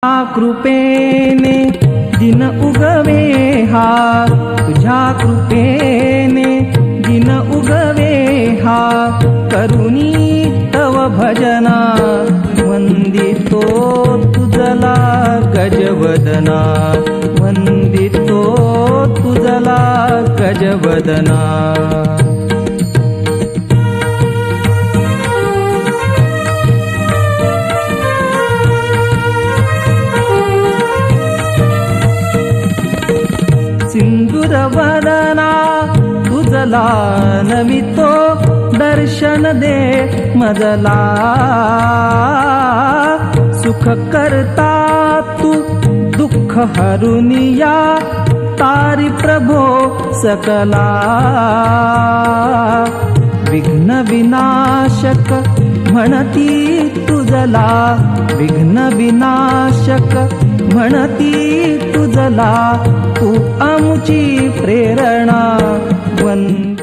कृपेने दिन उगवे हा, तुझ्या कृपेने दिन उगवे हा, करुणी तव भजना वंदितो तुझला गजवदना, वंदितो तुझला गजवदना। सिंदूर वदना तुझला नमितो, दर्शन दे मजला, सुख करता तू दुःख हरुनिया, तारी प्रभो सकला। विघ्न विनाशक म्हणती तुझला, विघ्न विनाशक म्हणती तुझला, तू आमुची प्रेरणा वंद